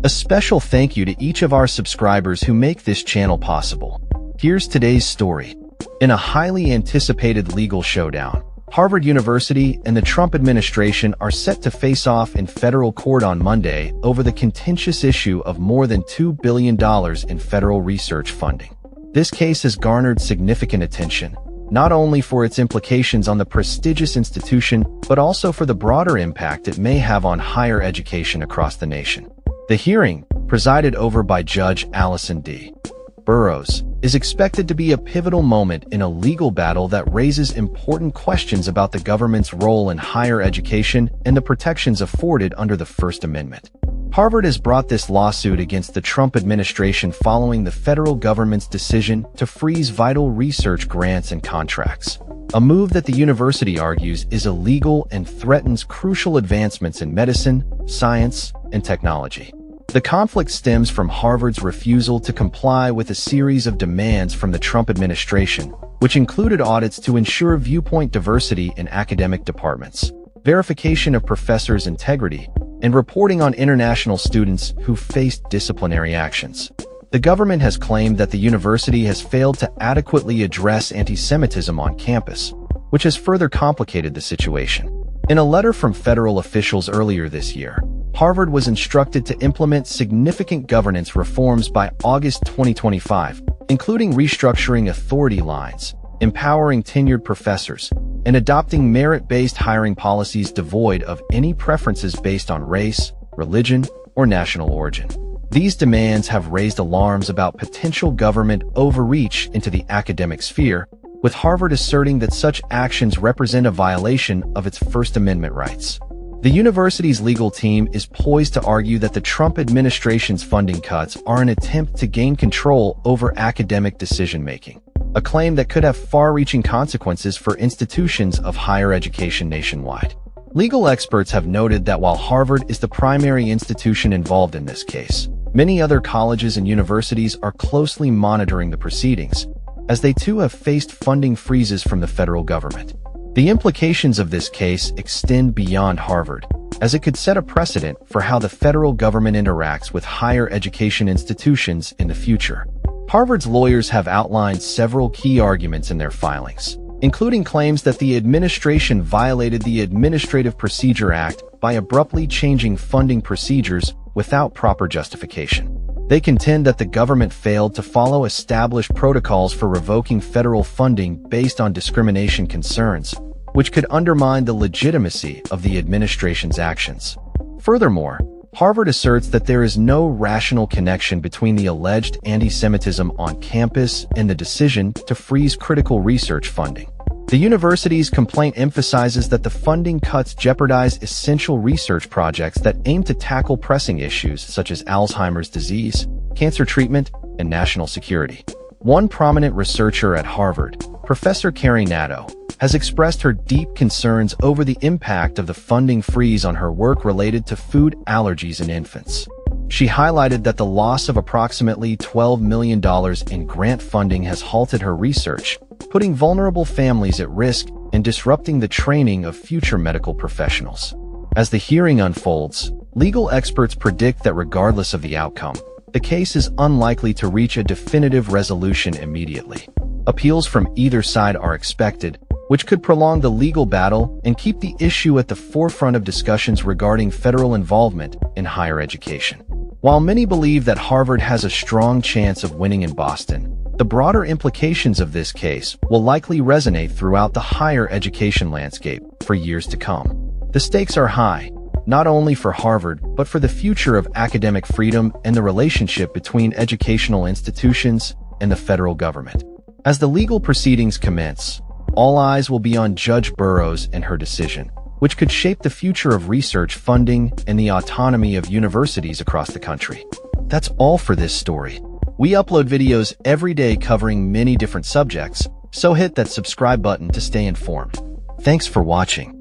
A special thank you to each of our subscribers who make this channel possible. Here's today's story. In a highly anticipated legal showdown, Harvard University and the Trump administration are set to face off in federal court on Monday over the contentious issue of more than $2 billion in federal research funding. This case has garnered significant attention, not only for its implications on the prestigious institution, but also for the broader impact it may have on higher education across the nation. The hearing, presided over by Judge Allison D. Burroughs, is expected to be a pivotal moment in a legal battle that raises important questions about the government's role in higher education and the protections afforded under the First Amendment. Harvard has brought this lawsuit against the Trump administration following the federal government's decision to freeze vital research grants and contracts, a move that the university argues is illegal and threatens crucial advancements in medicine, science, and technology. The conflict stems from Harvard's refusal to comply with a series of demands from the Trump administration, which included audits to ensure viewpoint diversity in academic departments, verification of professors' integrity, and reporting on international students who faced disciplinary actions. The government has claimed that the university has failed to adequately address anti-Semitism on campus, which has further complicated the situation. In a letter from federal officials earlier this year, Harvard was instructed to implement significant governance reforms by August 2025, including restructuring authority lines, empowering tenured professors, and adopting merit-based hiring policies devoid of any preferences based on race, religion, or national origin. These demands have raised alarms about potential government overreach into the academic sphere, with Harvard asserting that such actions represent a violation of its First Amendment rights. The university's legal team is poised to argue that the Trump administration's funding cuts are an attempt to gain control over academic decision-making, a claim that could have far-reaching consequences for institutions of higher education nationwide. Legal experts have noted that while Harvard is the primary institution involved in this case, many other colleges and universities are closely monitoring the proceedings, as they too have faced funding freezes from the federal government. The implications of this case extend beyond Harvard, as it could set a precedent for how the federal government interacts with higher education institutions in the future. Harvard's lawyers have outlined several key arguments in their filings, including claims that the administration violated the Administrative Procedure Act by abruptly changing funding procedures without proper justification. They contend that the government failed to follow established protocols for revoking federal funding based on discrimination concerns, which could undermine the legitimacy of the administration's actions. Furthermore, Harvard asserts that there is no rational connection between the alleged anti-Semitism on campus and the decision to freeze critical research funding. The university's complaint emphasizes that the funding cuts jeopardize essential research projects that aim to tackle pressing issues such as Alzheimer's disease, cancer treatment, and national security. One prominent researcher at Harvard, Professor Carrie Nadeau, has expressed her deep concerns over the impact of the funding freeze on her work related to food allergies in infants. She highlighted that the loss of approximately $12 million in grant funding has halted her research, putting vulnerable families at risk and disrupting the training of future medical professionals. As the hearing unfolds, legal experts predict that regardless of the outcome, the case is unlikely to reach a definitive resolution immediately. Appeals from either side are expected, which could prolong the legal battle and keep the issue at the forefront of discussions regarding federal involvement in higher education. While many believe that Harvard has a strong chance of winning in Boston, the broader implications of this case will likely resonate throughout the higher education landscape for years to come. The stakes are high, not only for Harvard, but for the future of academic freedom and the relationship between educational institutions and the federal government. As the legal proceedings commence, all eyes will be on Judge Burroughs and her decision, which could shape the future of research funding and the autonomy of universities across the country. That's all for this story. We upload videos every day covering many different subjects, so hit that subscribe button to stay informed. Thanks for watching.